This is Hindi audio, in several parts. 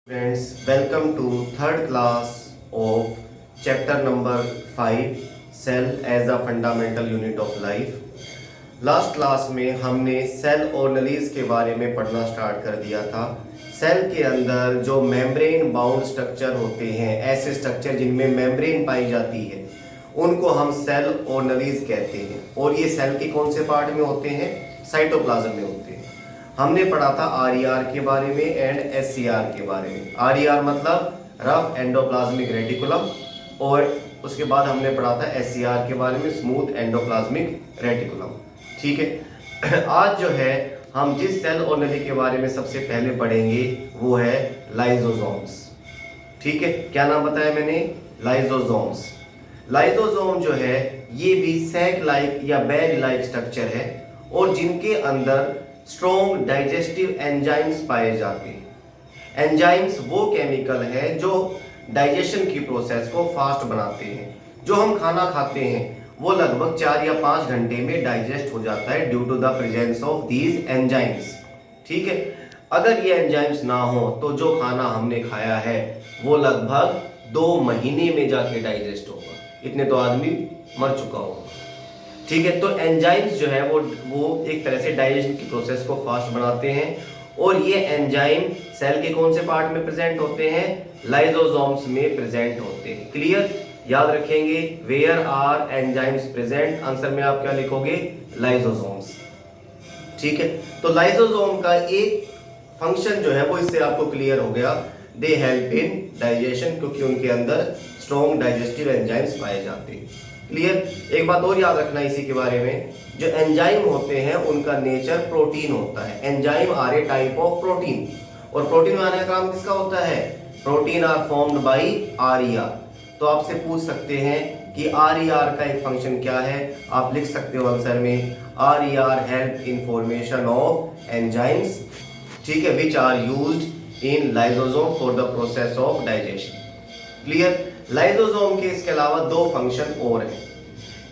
Friends, welcome to third class of chapter number 5 Cell as a fundamental unit of life. Last class में हमने सेल ऑर्गेनेल्स के बारे में पढ़ना स्टार्ट कर दिया था। सेल के अंदर जो मेम्ब्रेन बाउंड स्ट्रक्चर होते हैं, ऐसे स्ट्रक्चर जिनमें मेम्ब्रेन पाई जाती है, उनको हम सेल ऑर्गेनेल्स कहते हैं। और ये सेल के कौन से पार्ट में होते हैं? साइटोप्लाज्म में होते हैं। हमने पढ़ा था आरईआर के बारे में एंड एससीआर के बारे में। आरईआर मतलब रफ एंडोप्लाज्मिक रेटिकुलम, और उसके बाद हमने पढ़ा था एससीआर के बारे में, स्मूथ एंडोप्लाज्मिक रेटिकुलम। ठीक है। आज जो है हम जिस सेल ऑर्गेनेल के बारे में सबसे पहले पढ़ेंगे वो है लाइसोसोम्स। ठीक है, क्या नाम बताया मैंने? लाइसोसोम्स। लाइसोसोम जो है ये भी सैक लाइक या बैग लाइक स्ट्रक्चर है, और जिनके अंदर स्ट्रॉन्ग डाइजेस्टिव एंजाइम्स पाए जाते हैं। एंजाइम्स वो केमिकल है जो डाइजेशन की प्रोसेस को फास्ट बनाते हैं। जो हम खाना खाते हैं वो लगभग 4 या 5 घंटे में डाइजेस्ट हो जाता है due to the presence of these enzymes. ठीक है। अगर ये एंजाइम्स ना हो तो जो खाना हमने खाया है वो लगभग 2 महीने में जाके डाइजेस्ट होगा। इतने तो आदमी मर चुका होगा। ठीक है। तो एंजाइम्स जो है वो एक तरह से डाइजेशन की प्रोसेस को फास्ट बनाते हैं, और ये एंजाइम सेल के कौन से पार्ट में प्रेजेंट होते हैं? लाइसोसोम्स में प्रेजेंट होते हैं। क्लियर? याद रखेंगे, where are enzymes present, answer में आप क्या लिखोगे? लाइसोसोम्स। ठीक है। तो लाइसोसोम का एक फंक्शन जो है वो इससे आपको क्लियर हो गया, दे हेल्प इन डाइजेशन, क्योंकि उनके अंदर स्ट्रॉन्ग डाइजेस्टिव एंजाइम्स पाए जाते हैं। क्लियर? एक बात और याद रखना इसी के बारे में, जो एंजाइम होते हैं उनका नेचर प्रोटीन होता है। Enzyme are a type of protein, और प्रोटीन बनाने का काम किसका होता है? Protein are formed by RER. तो आपसे पूछ सकते हैं कि आरईआर का एक फंक्शन क्या है? आप लिख सकते हो आंसर में, RER help in formation of enzymes, ठीक है, which are used in lysosome for the process of digestion. Clear? Lysosome के इसके अलावा 2 फंक्शन और हैं।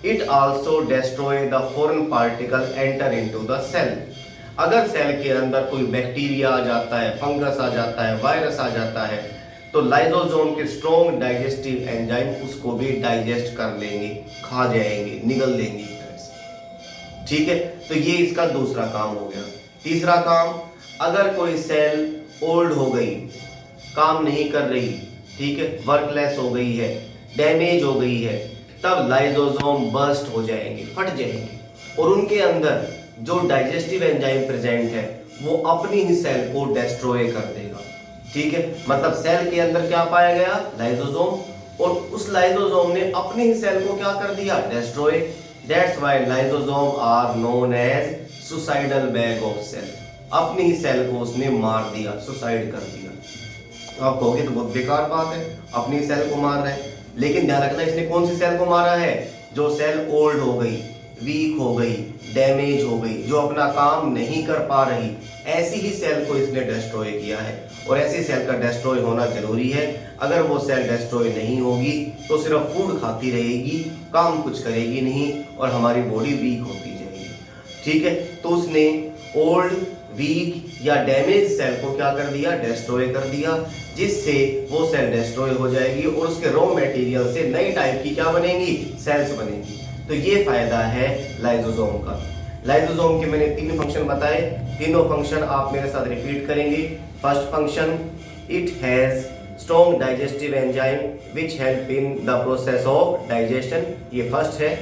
It also destroy the foreign particle enter into the cell. अगर सेल के अंदर कोई बैक्टीरिया आ जाता है, फंगस आ जाता है, वायरस आ जाता है, तो लाइसोसोम के स्ट्रॉन्ग डाइजेस्टिव एंजाइम उसको भी डाइजेस्ट कर लेंगे, खा जाएंगे, निगल लेंगे एक तरह से। ठीक है। तो ये इसका दूसरा काम हो गया। तीसरा काम, अगर कोई सेल ओल्ड हो गई, काम नहीं कर रही, ठीक है, वर्कलेस हो गई है, डैमेज हो गई है, तब लाइसोसोम बर्स्ट हो जाएंगे, फट जाएंगे, और उनके अंदर जो डाइजेस्टिव एंजाइम प्रेजेंट है वो अपनी ही सेल को डिस्ट्रॉय कर देगा। ठीक है। मतलब सेल के अंदर क्या पाया गया? लाइसोसोम, और उस लाइसोसोम ने अपनी ही सेल को क्या कर दिया? Destroy. That's why lysosome are known as suicidal bag of cell. अपनी ही सेल को उसने मार दिया, सुसाइड कर दिया। आप कहोगे तो बहुत बेकार बात है, अपनी सेल को मार रहे हैं, लेकिन ध्यान रखना इसने कौन सी सेल को मारा है? जो सेल ओल्ड हो गई, वीक हो गई, डैमेज हो गई, जो अपना काम नहीं कर पा रही, ऐसी ही सेल को इसने डिस्ट्रॉय किया है। और ऐसी सेल का डिस्ट्रॉय होना जरूरी है। अगर वो सेल डिस्ट्रॉय नहीं होगी तो सिर्फ फूड खाती रहेगी, काम कुछ करेगी नहीं, और हमारी बॉडी वीक होती जाएगी। ठीक है। तो उसने ओल्ड, वीक या डैमेज सेल को क्या कर दिया? डिस्ट्रॉय कर दिया, जिससे वो सेल डिस्ट्रॉय हो जाएगी और उसके रॉ मटेरियल से नई टाइप की क्या बनेंगी? सेल्स बनेंगी। तो ये फायदा है लाइसोसोम का। लाइसोसोम के मैंने 3 फंक्शन बताए, तीनों फंक्शन आप मेरे साथ रिपीट करेंगे। First function, it has strong digestive enzyme which help in the process of digestion, ये फर्स्ट है।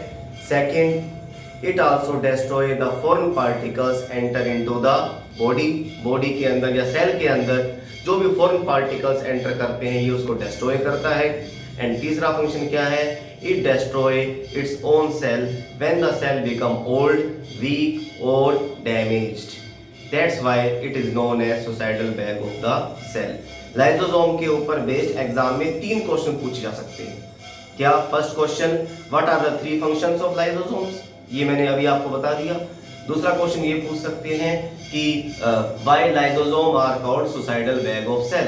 Second, it also destroy the foreign particles enter into the body. Body के अंदर या सेल के अंदर जो भी फॉरेन पार्टिकल्स एंटर करते हैं ये उसको डिस्ट्रॉय करता है। एंड तीसरा फंक्शन क्या है? It destroy its own cell when the cell become old, weak और damaged. That's why it is known as suicidal bag of the cell. Lysosome के ऊपर बेस्ड एग्जाम में 3 क्वेश्चन पूछे जा सकते हैं। क्या? First question, what are the 3 functions of lysosomes, ये मैंने अभी आपको बता दिया। दूसरा क्वेश्चन ये पूछ सकते हैं कि why lysosome are called suicidal bag of cell.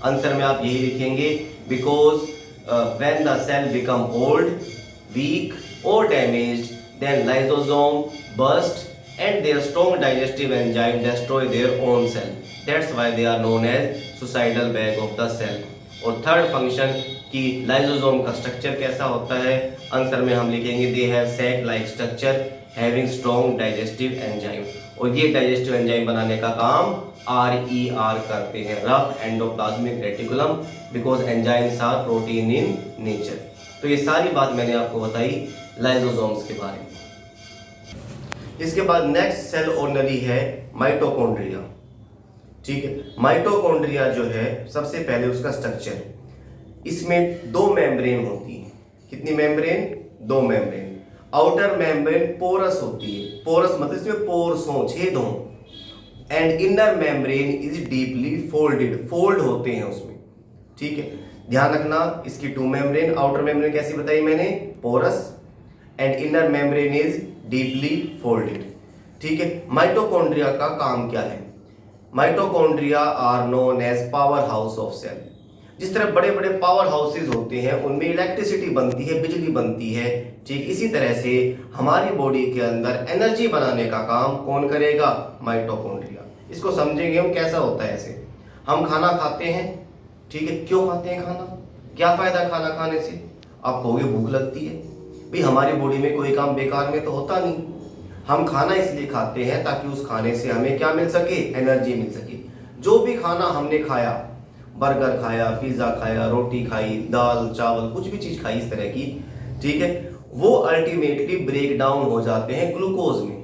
Answer में आप यही लिखेंगे, because when the cell become old, weak और damaged, then lysosome burst and their strong digestive enzyme destroy their own cell. That's why they are known as suicidal bag of the cell. और थर्ड फंक्शन कि लाइसोसोम का स्ट्रक्चर कैसा होता है, आंसर में हम लिखेंगे they have sac like structure having strong digestive enzyme. और ये डाइजेस्टिव एंजाइम बनाने का काम RER करते हैं, rough endoplasmic reticulum, because enzymes are protein in nature. तो ये सारी बात मैंने आपको बताई लाइसोसोम्स के बारे में। इसके बाद नेक्स्ट सेल ऑर्गेनेली है माइटोकॉन्ड्रिया। ठीक है, माइटोकॉन्ड्रिया जो है सबसे पहले उसका स्ट्रक्चर, इसमें दो मेम्ब्रेन होती है। कितनी मेम्ब्रेन? दो मेम्ब्रेन। आउटर मेम्ब्रेन पोरस होती है, पोरस मतलब इसमें पोर्स हो, छेद हो, and inner membrane is deeply folded, fold होते हैं उसमें। ठीक है, ध्यान रखना इसकी टू मेम्ब्रेन, आउटर मेम्ब्रेन कैसी बताई मैंने? Porous, and inner membrane is deeply folded. ठीक है, माइटोकॉन्ड्रिया का काम क्या है? Mitochondria are known as power house of cell. जिस तरह बड़े बड़े पावर हाउसेज होते हैं उनमें इलेक्ट्रिसिटी बनती है, बिजली बनती है, ठीक इसी तरह से हमारी बॉडी के अंदर एनर्जी बनाने का काम कौन करेगा? माइटोकॉन्ड्रिया। इसको समझेंगे हम कैसा होता है। ऐसे हम खाना खाते हैं, ठीक है, क्यों खाते हैं खाना? क्या फायदा खाना खाने से? आप कहोगे भूख लगती है। भाई हमारी बॉडी में कोई काम बेकार में तो होता नहीं। हम खाना इसलिए खाते हैं ताकि उस खाने से हमें क्या मिल सके? एनर्जी मिल सके। जो भी खाना हमने खाया, बर्गर खाया, पिज्जा खाया, रोटी खाई, दाल चावल कुछ भी चीज खाई इस तरह की, ठीक है, वो अल्टीमेटली ब्रेक डाउन हो जाते हैं ग्लूकोज में।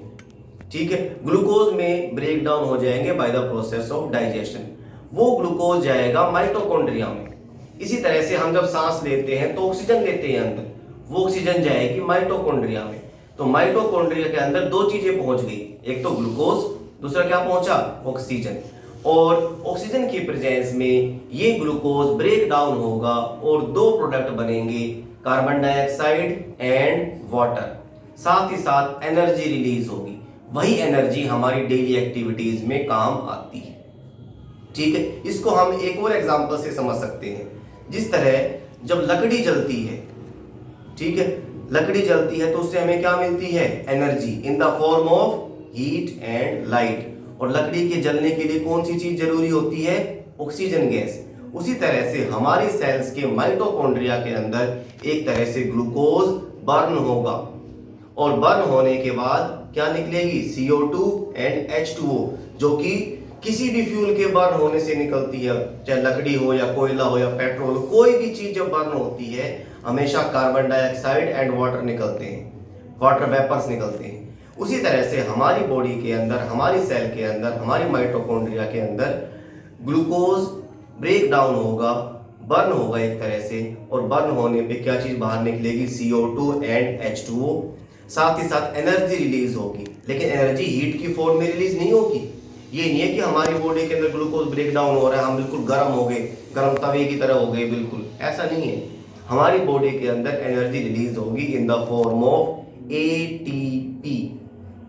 ठीक है, ग्लूकोज में ब्रेक डाउन हो जाएंगे bye the process of digestion. वो ग्लूकोज जाएगा माइटोकॉन्ड्रिया में। इसी तरह से हम जब सांस लेते हैं तो ऑक्सीजन लेते हैं अंदर, वो ऑक्सीजन जाएगी माइटोकॉन्ड्रिया में। तो माइटोकॉन्ड्रिया के अंदर दो चीजें पहुंच गई, एक तो ग्लूकोज, दूसरा क्या पहुंचा? ऑक्सीजन। और ऑक्सीजन की प्रेजेंस में ये ग्लूकोज ब्रेक डाउन होगा और दो प्रोडक्ट बनेंगे, कार्बन डाइऑक्साइड एंड वाटर। साथ ही साथ एनर्जी रिलीज होगी, वही एनर्जी हमारी डेली एक्टिविटीज में काम आती है। ठीक है, इसको हम एक और एग्जांपल से समझ सकते हैं। जिस तरह जब लकड़ी जलती है, ठीक है, लकड़ी जलती है तो उससे हमें क्या मिलती है? Energy in the form of heat and light. और लकड़ी के जलने के लिए कौन सी चीज जरूरी होती है? Oxygen gas. उसी तरह से हमारी सेल्स के माइटोकॉन्ड्रिया के अंदर एक तरह से ग्लूकोज बर्न होगा, और बर्न होने के बाद क्या निकलेगी? CO2 एंड H2O, जो कि किसी भी फ्यूल के बर्न होने से निकलती है, चाहे लकड़ी हो या कोयला हो या पेट्रोल, कोई भी चीज जब बर्न होती है हमेशा कार्बन डाइऑक्साइड एंड वाटर निकलते हैं, वाटर वेपर्स निकलते हैं। उसी तरह से हमारी बॉडी के अंदर, हमारी सेल के अंदर, हमारी माइटोकॉन्ड्रिया के अंदर ग्लूकोज ब्रेक डाउन होगा, बर्न होगा एक तरह से, और बर्न होने पे क्या चीज बाहर निकलेगी? CO2 and H2O। साथ ही साथ एनर्जी रिलीज होगी, लेकिन एनर्जी हीट की फॉर्म में रिलीज नहीं होगी। ये नहीं है कि हमारी बॉडी के अंदर ग्लूकोज ब्रेक डाउन हो रहा है, हम बिल्कुल गर्म हो गए, गर्म तवे की तरह हो गए, बिल्कुल ऐसा नहीं है। हमारी बॉडी के अंदर एनर्जी रिलीज होगी इन the form of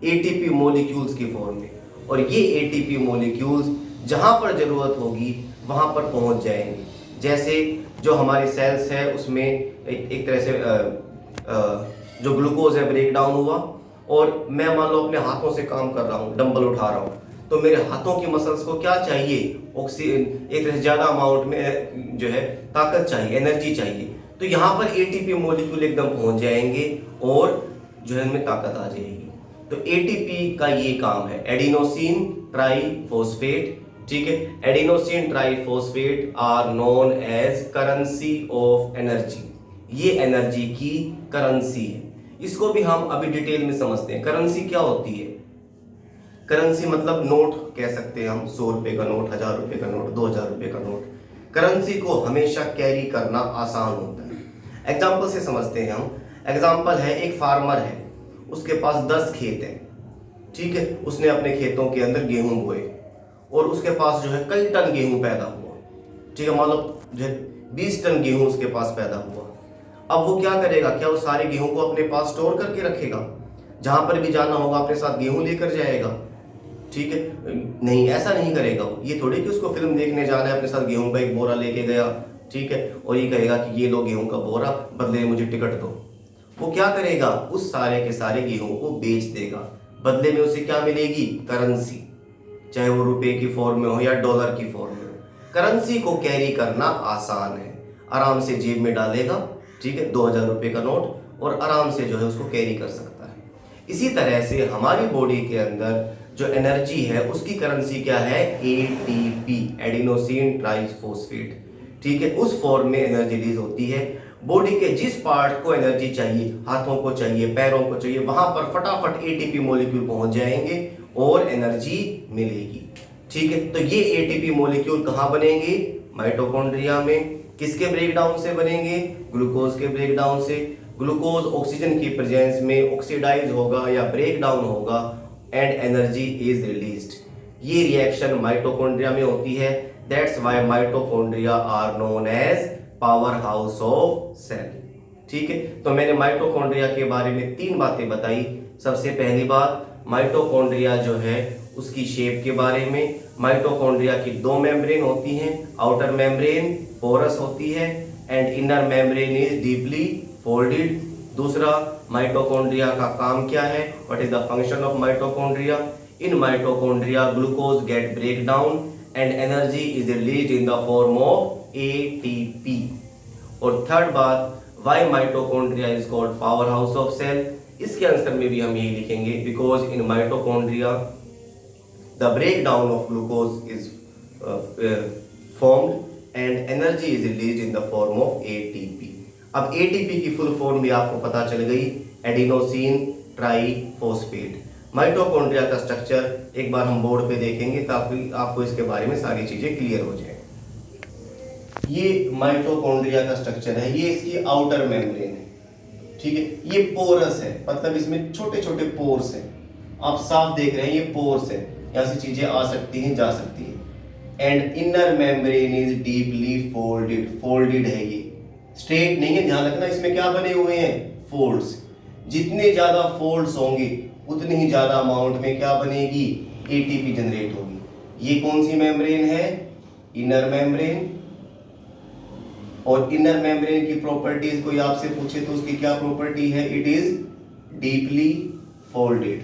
ATP molecules की फॉर्म में। और ये ATP मॉलिक्यूल्स जहां पर जरूरत होगी वहां पर पहुंच जाएंगे। जैसे जो हमारी सेल्स है उसमें एक तरह से जो ग्लूकोज है ब्रेक डाउन हुआ, और मैं मान लो अपने हाथों से काम कर रहा हूँ, डंबल उठा रहा हूँ, तो मेरे हाथों की मसल्स को क्या चाहिए? ऑक्सीजन, एक तरह से ज्यादा अमाउंट में जो है ताकत चाहिए, एनर्जी चाहिए। तो यहाँ पर ATP मॉलिक्यूल एकदम पहुंच जाएंगे और जो है इनमें ताकत आ जाएगी। तो ATP का ये काम है, एडिनोसिन ट्राइफॉस्फेट। ठीक है, adenosine triphosphate are known as currency of energy. ये एनर्जी की करेंसी है। इसको भी हम अभी डिटेल में समझते हैं। करेंसी क्या होती है? करेंसी मतलब नोट कह सकते हैं हम, 100 रुपए का नोट, 1000 रुपए का नोट, 2000 रुपए का नोट। करेंसी को हमेशा कैरी करना आसान होता है। एग्जाम्पल से समझते हैं हम। एग्जाम्पल है, एक फार्मर है, उसके पास 10 खेत है, ठीक है, उसने अपने खेतों के अंदर गेहूं बोए और उसके पास जो है कई टन गेहूं पैदा हुआ। ठीक है, मतलब जो है 20 टन गेहूं उसके पास पैदा हुआ। अब वो क्या करेगा? क्या वो सारे गेहूं को अपने पास स्टोर करके रखेगा? जहां पर भी जाना होगा अपने साथ गेहूं लेकर जाएगा? ठीक है, नहीं, ऐसा नहीं करेगा वो। ये थोड़ी कि उसको फिल्म देखने जाना है, अपने साथ गेहूं का एक बोरा लेके गया, ठीक है, और ये कहेगा कि ये लो गेहूं का बोरा, बदले में मुझे टिकट दो। वो क्या करेगा? उस सारे के सारे गेहूं को बेच देगा, बदले में उसे क्या मिलेगी? करेंसी। चाहे वो रुपए की फॉर्म में हो या डॉलर की फॉर्म में हो। करेंसी को कैरी करना आसान है, आराम से जेब में डालेगा, ठीक है, 2000 रुपये का नोट, और आराम से जो है उसको कैरी कर सकता है। इसी तरह से हमारी बॉडी के अंदर जो एनर्जी है उसकी करेंसी क्या है, एटीपी, एडिनोसिन ट्राइफॉस्फेट, ठीक है, उस फॉर्म में एनर्जी रिलीज होती है। बॉडी के जिस पार्ट को एनर्जी चाहिए, हाथों को चाहिए, पैरों को चाहिए, वहां पर फटाफट एटीपी मॉलिक्यूल पहुंच जाएंगे और एनर्जी मिलेगी, ठीक है। तो ये एटीपी मॉलिक्यूल कहाँ बनेंगे, माइटोकॉन्ड्रिया में। किसके ब्रेकडाउन से बनेंगे, ग्लूकोज के ब्रेकडाउन से। ग्लूकोज ऑक्सीजन की प्रेजेंस में ऑक्सीडाइज होगा या ब्रेकडाउन होगा एंड एनर्जी इज रिलीज्ड। ये रिएक्शन माइटोकॉन्ड्रिया में होती है। That's why mitochondria are known as power house of cell, ठीक है। तो मैंने माइटोकॉन्ड्रिया के बारे में 3 बातें बताई। सबसे पहली बात, माइटोकॉन्ड्रिया जो है उसकी शेप के बारे में। माइटोकॉन्ड्रिया की 2 मेम्ब्रेन होती हैं, आउटर मेम्ब्रेन पोरस होती है and inner membrane is deeply folded. दूसरा, माइटोकॉन्ड्रिया का काम क्या है, what is the function of mitochondria. In mitochondria glucose get break down and energy is released in the form of ATP. और थर्ड बात, why mitochondria is called power house of cell, इसके आंसर में भी हम यही लिखेंगे, because in mitochondria the breakdown of glucose is formed and energy is released in the form of ATP. अब एटीपी की फुल फॉर्म भी आपको पता चल गई, एडिनोसिन ट्राइफॉस्फेट। माइटोकॉन्ड्रिया का स्ट्रक्चर एक बार हम बोर्ड पे देखेंगे ताकि आपको इसके बारे में सारी चीजें क्लियर हो जाए। ये माइटोकॉन्ड्रिया का स्ट्रक्चर है, ये इसकी आउटर मेम्ब्रेन है, ठीक है। ये पोरस है, मतलब इसमें छोटे छोटे पोर्स हैं, आप साफ देख रहे हैं, ये पोर्स है, यहाँ से चीजें आ सकती हैं, जा सकती हैं। And inner membrane is deeply folded, folded है, ये स्ट्रेट नहीं है, ध्यान रखना, इसमें क्या बने हुए हैं, फोल्ड्स। जितने ज्यादा फोल्ड्स होंगे उतनी ही ज्यादा अमाउंट में क्या बनेगी, एटीपी जनरेट होगी। ये कौन सी मेम्ब्रेन है, इनर मेम्ब्रेन। और इनर मेम्ब्रेन की प्रॉपर्टीज कोई आपसे पूछे तो उसकी क्या प्रॉपर्टी है, इट इज डीपली फोल्डेड।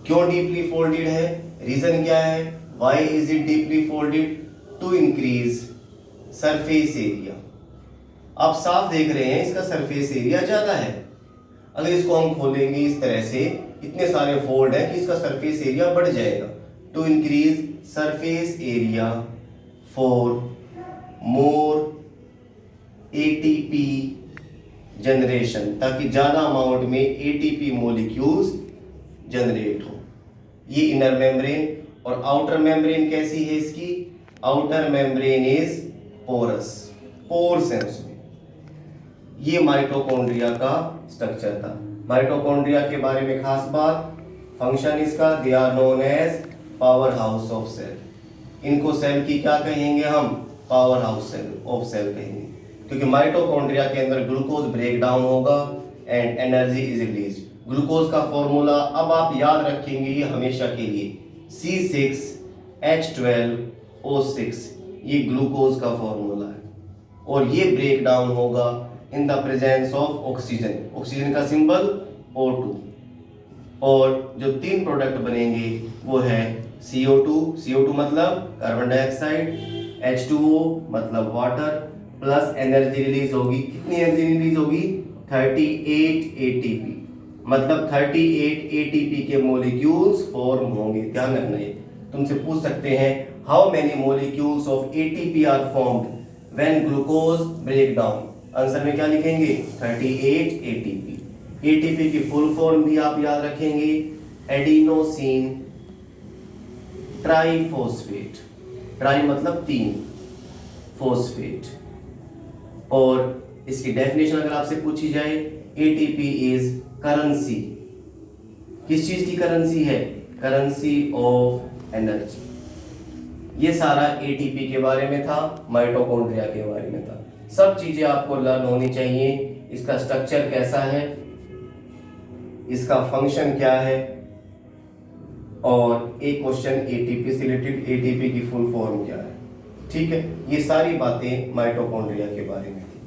क्यों डीपली फोल्डेड है, रीजन क्या है, why is it deeply folded, to increase surface area. आप साफ देख रहे हैं इसका सरफेस एरिया ज्यादा है। अगर इसको हम खोलेंगे इस तरह से, इतने सारे फोल्ड है कि इसका सरफेस एरिया बढ़ जाएगा। To increase surface area for more ATP generation, ताकि ज्यादा अमाउंट में एटीपी मॉलिक्यूल्स जनरेट हो। ये इनर मेम्ब्रेन। और आउटर मेम्ब्रेन कैसी है इसकी, outer membrane is porous, pores है उसमें। ये माइटोकॉन्ड्रिया का स्ट्रक्चर था। माइटोकॉन्ड्रिया के बारे में खास बात, फंक्शन इसका, they are known as power house of cell. इनको सेल की क्या कहेंगे हम, पावर हाउस ऑफ सेल कहेंगे, क्योंकि माइटोकॉन्ड्रिया के अंदर ग्लूकोज ब्रेक डाउन होगा and energy is released. Glucose का फॉर्मूला अब आप याद रखेंगे ये हमेशा के लिए, C6H12O6, ये ग्लूकोज का फॉर्मूला है। और ये ब्रेक डाउन होगा in the presence of oxygen, oxygen का सिंबल O2। और जो 3 प्रोडक्ट बनेंगे वो है CO2, CO2 मतलब कार्बन डाइऑक्साइड, H2O मतलब वाटर, प्लस एनर्जी रिलीज होगी। कितनी एनर्जी रिलीज होगी, 38 ATP, मतलब 38 ATP के मॉलिक्यूल्स फॉर्म होंगे। ध्यान रखना, ये तुमसे पूछ सकते हैं, how many molecules of ATP are formed when glucose break down. Answer में क्या लिखेंगे, 38 ATP। ATP की फुल फॉर्म भी आप याद रखेंगे, एडिनोसिन ट्राइफॉस्फेट। ट्राई मतलब 3, फॉस्फेट। और इसकी डेफिनेशन अगर आपसे पूछी जाए, ATP इज करेंसी। किस चीज की करेंसी है, करेंसी ऑफ एनर्जी। ये सारा ATP के बारे में था, माइटोकॉन्ड्रिया के बारे में था। सब चीजें आपको लर्न होनी चाहिए। इसका स्ट्रक्चर कैसा है, इसका फंक्शन क्या है, और एक क्वेश्चन ATP से रिलेटेड, ATP की फुल फॉर्म क्या है, ठीक है। ये सारी बातें माइटोकॉन्ड्रिया के बारे में थी।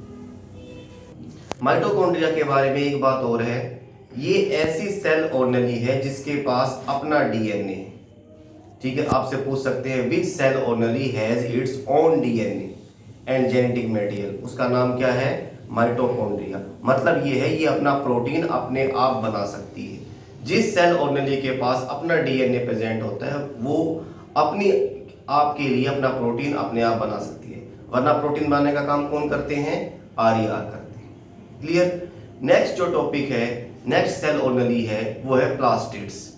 माइटोकॉन्ड्रिया के बारे में एक बात और है, ये ऐसी सेल ऑर्गेनेल है जिसके पास अपना DNA है। ठीक है, आपसे पूछ सकते हैं which cell only has its own DNA and genetic material, उसका नाम क्या है, माइटोकॉन्ड्रिया। मतलब ये है, ये अपना प्रोटीन अपने आप बना सकती है। जिस सेल ऑर्गेनेली के पास अपना डीएनए प्रेजेंट होता है वो अपनी आप के लिए अपना प्रोटीन अपने आप बना सकती है, वरना प्रोटीन बनाने का काम कौन करते हैं, आरईआर करते हैं। क्लियर। नेक्स्ट जो टॉपिक है, नेक्स्ट सेल ऑर्गेनेली है वो है प्लास्टिड्स।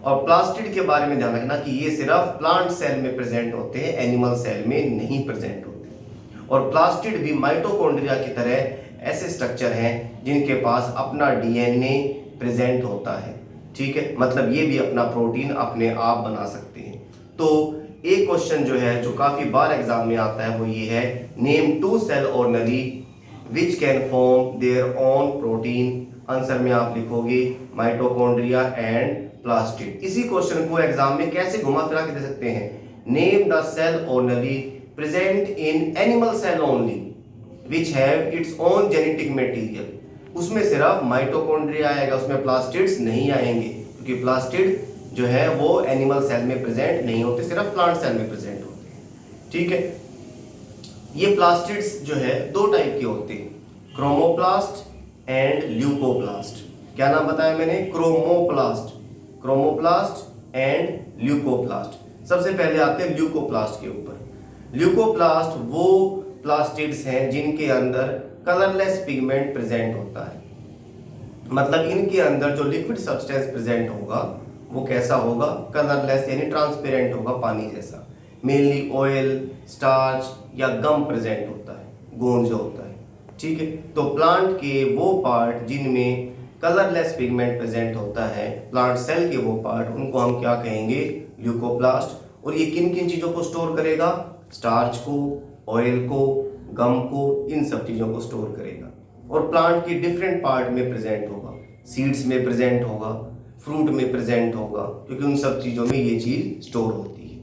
और प्लास्टिड के बारे में ध्यान रखना कि ये सिर्फ प्लांट सेल में प्रेजेंट होते हैं, एनिमल सेल में नहीं प्रेजेंट होते। और प्लास्टिड भी माइटोकॉन्ड्रिया की तरह ऐसे स्ट्रक्चर हैं जिनके पास अपना डीएनए प्रेजेंट होता है। ठीक है, मतलब ये भी अपना प्रोटीन अपने आप बना सकते हैं। तो एक क्वेश्चन जो है, जो काफी बार एग्जाम में आता है, वो ये है, name two cell organelle which can form their own protein. Answer में आप लिखोगे माइटोकॉन्ड्रिया एंड प्लास्टिड। इसी क्वेश्चन को एग्जाम में कैसे घुमा फिरा के दे सकते हैं, name the cell organelle present in animal cell only which have its own genetic material. उसमें सिर्फ माइटोकॉन्ड्रिया आएगा, उसमें प्लास्टिड्स नहीं आएंगे, क्योंकि प्लास्टिड जो है वो एनिमल सेल में प्रेजेंट नहीं होते, सिर्फ प्लांट सेल में प्रेजेंट होते हैं। ठीक है, ये प्लास्टिड्स जो है दो टाइप के होते हैं, क्रोमोप्लास्ट एंड ल्यूकोप्लास्ट। क्या नाम बताया मैंने, क्रोमोप्लास्ट एंड ल्यूकोप्लास्ट। सबसे पहले आते हैं ल्यूकोप्लास्ट के ऊपर। ल्यूकोप्लास्ट वो प्लास्टिड्स हैं जिनके अंदर कलरलेस पिगमेंट प्रेजेंट होता है, मतलब इनके अंदर जो लिक्विड सब्सटेंस प्रेजेंट होगा वो कैसा होगा, कलरलेस यानी ट्रांसपेरेंट होगा, पानी जैसा। मेनली ऑयल, स्टार्च या गम प्रेजेंट होता है, गोंद जो होता है। ठीक है, तो प्लांट के वो पार्ट जिनमें कलरलेस पिगमेंट प्रेजेंट होता है, प्लांट सेल के वो पार्ट, उनको हम क्या कहेंगे, ल्यूकोप्लास्ट। और ये किन किन चीजों को स्टोर करेगा, स्टार्च को, ऑयल को, गम को, इन सब चीजों को स्टोर करेगा। और प्लांट के डिफरेंट पार्ट में प्रेजेंट होगा, सीड्स में प्रेजेंट होगा, फ्रूट में प्रेजेंट होगा, क्योंकि उन सब चीजों में ये चीज स्टोर होती है।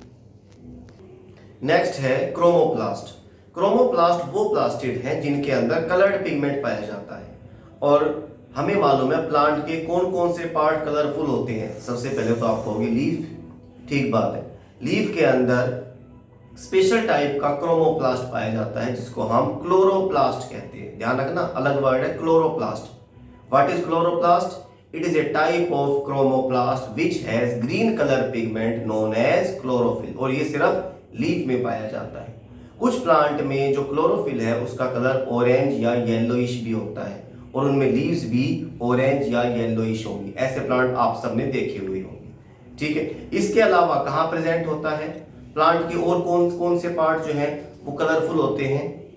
नेक्स्ट है क्रोमोप्लास्ट। क्रोमोप्लास्ट वो प्लास्टिड हैं जिनके अंदर कलर्ड पिगमेंट पाया जाता है। और हमें मालूम है प्लांट के कौन कौन से पार्ट कलरफुल होते हैं। सबसे पहले तो आप कहोगे लीफ, ठीक बात है, लीफ के अंदर स्पेशल टाइप का क्रोमोप्लास्ट पाया जाता है जिसको हम क्लोरोप्लास्ट कहते हैं। ध्यान रखना, अलग वर्ड है chloroplast. What is chloroplast? It is a type of chromoplast which has green colour pigment known as chlorophyll. और ये सिर्फ लीफ में पाया जाता है। कुछ प्लांट में जो क्लोरोफिल है उसका कलर ऑरेंज या येलोइश भी होता है, और उनमें लीव्स भी ऑरेंज या येलोइश होंगी। ऐसे प्लांट आप सबने देखे हुए होंगे। ठीक है, इसके अलावा कहाँ प्रेजेंट होता है, प्लांट के और कौन कौन से पार्ट जो हैं वो कलरफुल होते हैं,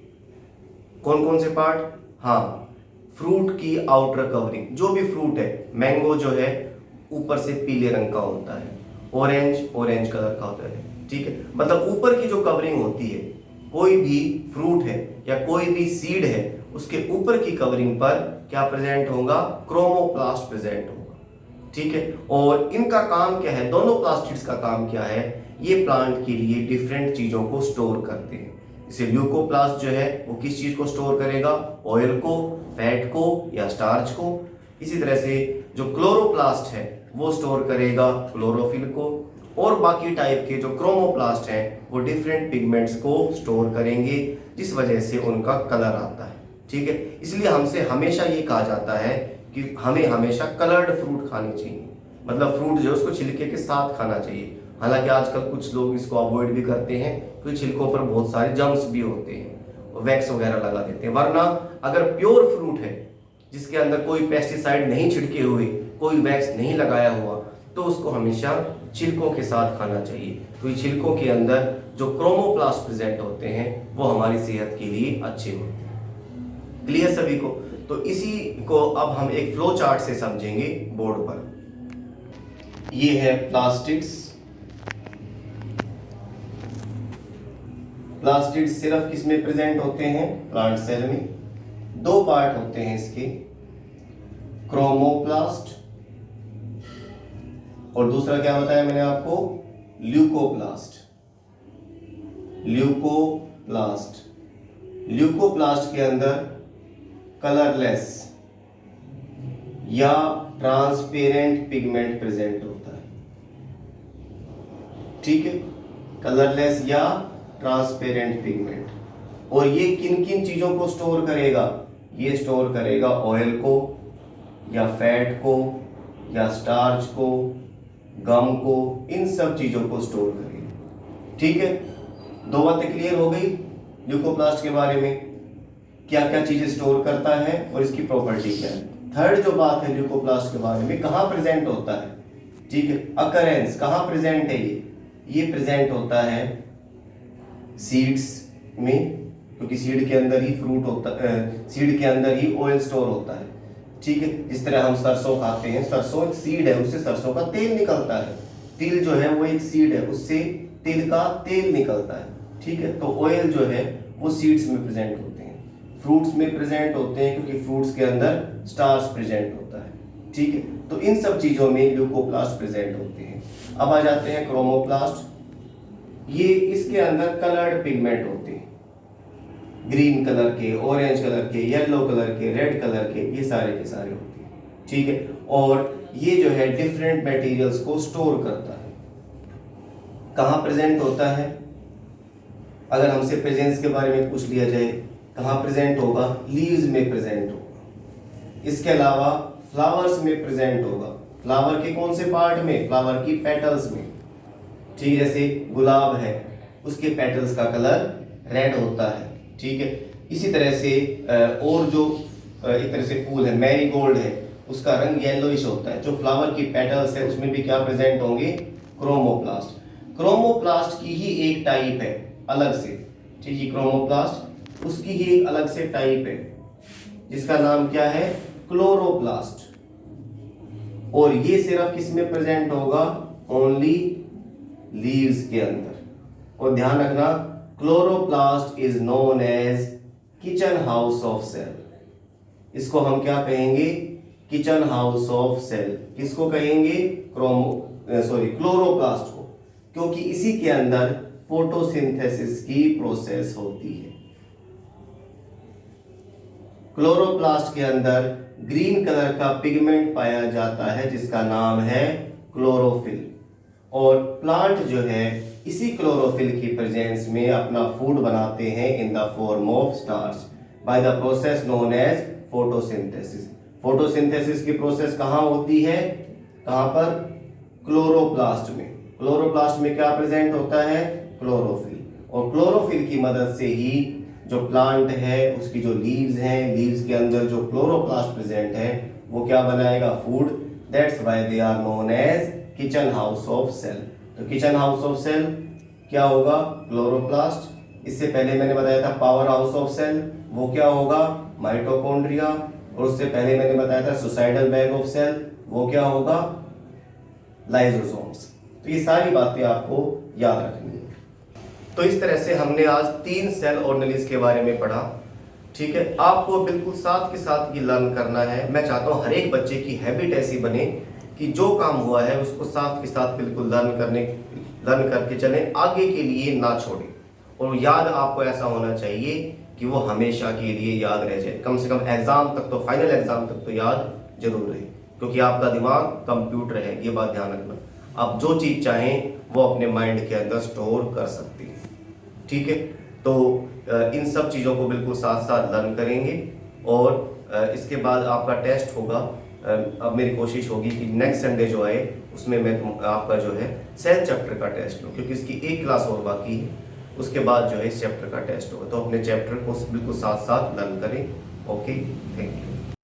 कौन कौन से पार्ट, हाँ, फ्रूट की आउटर कवरिंग, जो भी फ्रूट है, मैंगो जो है ऊपर से पीले रंग का होता है, ऑरेंज कलर का होता है। ठीक है, मतलब ऊपर की जो कवरिंग होती है, कोई भी फ्रूट है या कोई भी सीड है, उसके ऊपर की कवरिंग पर क्या प्रेजेंट होगा, क्रोमोप्लास्ट प्रेजेंट होगा। ठीक है, और इनका काम क्या है, दोनों प्लास्टिड्स का काम क्या है, ये प्लांट के लिए डिफरेंट चीजों को स्टोर करते हैं। जैसे ल्यूकोप्लास्ट जो है वो किस चीज को स्टोर करेगा, ऑयल को, फैट को या स्टार्च को। इसी तरह से जो क्लोरोप्लास्ट है वो स्टोर करेगा क्लोरोफिल को, और बाकी टाइप के जो क्रोमोप्लास्ट हैं वो डिफरेंट पिगमेंट्स को स्टोर करेंगे, जिस वजह से उनका कलर आता है। ठीक है, इसलिए हमसे हमेशा ये कहा जाता है कि हमें हमेशा कलर्ड फ्रूट खाने चाहिए, मतलब फ्रूट जो है उसको छिलके के साथ खाना चाहिए। हालांकि आजकल कुछ लोग इसको अवॉइड भी करते हैं क्योंकि छिलकों पर बहुत सारे जर्म्स भी होते हैं, वैक्स वगैरह लगा देते हैं। वरना अगर प्योर फ्रूट है जिसके अंदर कोई पेस्टिसाइड नहीं छिड़के हुए, कोई वैक्स नहीं लगाया हुआ, तो उसको हमेशा छिलकों के साथ खाना चाहिए, क्योंकि छिलकों के अंदर जो क्रोमोप्लास्ट प्रेजेंट होते हैं वो हमारी सेहत के लिए अच्छे होते हैं। क्लियर सभी को? तो इसी को अब हम एक फ्लो चार्ट से समझेंगे बोर्ड पर। ये है प्लास्टिड्स। प्लास्टिड्स सिर्फ किसमें प्रेजेंट होते हैं, प्लांट सेल में। दो पार्ट होते हैं इसके, क्रोमोप्लास्ट और दूसरा क्या बताया मैंने आपको, ल्यूकोप्लास्ट। ल्यूकोप्लास्ट के अंदर कलरलेस या ट्रांसपेरेंट पिगमेंट प्रेजेंट होता है। ठीक है, कलरलेस या ट्रांसपेरेंट पिगमेंट। और ये किन किन चीजों को स्टोर करेगा? ये स्टोर करेगा ऑयल को या फैट को या स्टार्च को, गम को, इन सब चीजों को स्टोर करेगा। ठीक है, दो बातें क्लियर हो गई ल्यूकोप्लास्ट के बारे में, क्या क्या चीजें स्टोर करता है और इसकी प्रॉपर्टी क्या है। थर्ड जो बात है ल्यूकोप्लास्ट के बारे में, कहाँ प्रेजेंट होता है? ठीक है, अकरेंस कहाँ प्रेजेंट है? ये प्रेजेंट होता है सीड्स में, क्योंकि सीड के अंदर ही फ्रूट होता है, सीड के अंदर ही ऑयल स्टोर होता है। ठीक है, जिस तरह हम सरसों खाते हैं, सरसों एक सीड है, उससे सरसों का तेल निकलता है। तिल जो है वो एक सीड है, उससे तिल का तेल निकलता है। ठीक है, तो ऑयल जो है वो सीड्स में प्रेजेंट होते हैं, फ्रूट्स में प्रेजेंट होते हैं, क्योंकि फ्रूट्स के अंदर स्टार्च प्रेजेंट होता है। ठीक है, तो इन सब चीजों में ल्यूकोप्लास्ट प्रेजेंट होते हैं। अब आ जाते हैं क्रोमोप्लास्ट। ये इसके अंदर कलर्ड पिगमेंट होते हैं, ग्रीन कलर के, ऑरेंज कलर के, येलो कलर के, रेड कलर के, ये सारे के सारे होते हैं। ठीक है, और ये जो है डिफरेंट मटेरियल्स को स्टोर करता है। कहाँ प्रेजेंट होता है? अगर हमसे प्रेजेंस के बारे में पूछ लिया जाए, कहाँ प्रेजेंट होगा? लीव्स में प्रेजेंट होगा। इसके अलावा फ्लावर्स में प्रेजेंट होगा। फ्लावर के कौन से पार्ट में? फ्लावर की पेटल्स में। ठीक है, जैसे गुलाब है, उसके पेटल्स का कलर रेड होता है। ठीक है, इसी तरह से और जो एक तरह से फूल है, मैरीगोल्ड है, उसका रंग येलोइश होता है। जो फ्लावर की पेटल्स है उसमें भी क्या प्रेजेंट होंगे? क्रोमोप्लास्ट। क्रोमोप्लास्ट की ही एक टाइप है अलग से। ठीक है, क्रोमोप्लास्ट उसकी ही एक अलग से टाइप है, जिसका नाम क्या है? क्लोरोप्लास्ट। और ये सिर्फ किस में प्रेजेंट होगा? ओनली लीव्स के अंदर। और ध्यान रखना, chloroplast is known as kitchen house of cell. इसको हम क्या कहेंगे? Kitchen house of cell. किसको कहेंगे? क्लोरोप्लास्ट को, क्योंकि इसी के अंदर फोटोसिंथेसिस की प्रोसेस होती है। क्लोरोप्लास्ट के अंदर ग्रीन कलर का पिगमेंट पाया जाता है, जिसका नाम है क्लोरोफिल। और प्लांट जो है इसी क्लोरोफिल की प्रेजेंस में अपना फूड बनाते हैं in the form of starch by the process known as photosynthesis. Photosynthesis की प्रोसेस कहाँ होती है? कहाँ पर? क्लोरोप्लास्ट में। क्लोरोप्लास्ट में क्या प्रेजेंट होता है? क्लोरोफिल। और क्लोरोफिल की मदद से ही जो प्लांट है उसकी जो लीव्स हैं, लीव्स के अंदर जो क्लोरोप्लास्ट प्रेजेंट है वो क्या बनाएगा? Food. That's why they are known as kitchen house of cell. तो किचन हाउस ऑफ सेल क्या होगा? क्लोरोप्लास्ट। इससे पहले मैंने बताया था पावर हाउस ऑफ सेल, वो क्या होगा? माइटोकॉन्ड्रिया। और उससे पहले मैंने बताया था सुसाइडल बैग ऑफ सेल, वो क्या होगा? लाइसोसोम्स। तो ये सारी बातें आपको याद रखनी है। तो इस तरह से हमने आज 3 सेल ऑर्गेनेल्स के बारे में पढ़ा। ठीक है, आपको बिल्कुल साथ के साथ ये लर्न करना है। मैं चाहता हूँ हर एक बच्चे की हैबिट ऐसी बने कि जो काम हुआ है उसको साथ के साथ बिल्कुल लर्न करके चलें, आगे के लिए ना छोड़ें। और याद आपको ऐसा होना चाहिए कि वो हमेशा के लिए याद रह जाए, कम से कम एग्जाम तक तो, फाइनल एग्जाम तक तो याद जरूर रहे, क्योंकि आपका दिमाग कंप्यूटर है, ये बात ध्यान रखना। आप जो चीज़ चाहें वो अपने माइंड के अंदर स्टोर कर सकते हैं। ठीक है, तो इन सब चीज़ों को बिल्कुल साथ साथ लर्न करेंगे। और इसके बाद आपका टेस्ट होगा। अब मेरी कोशिश होगी कि नेक्स्ट संडे जो आए उसमें मैं आपका जो है सेल चैप्टर का टेस्ट लूँ, क्योंकि इसकी एक क्लास और बाकी है। उसके बाद जो है इस चैप्टर का टेस्ट होगा। तो अपने चैप्टर को बिल्कुल साथ साथ लर्न करें। Okay, thank you.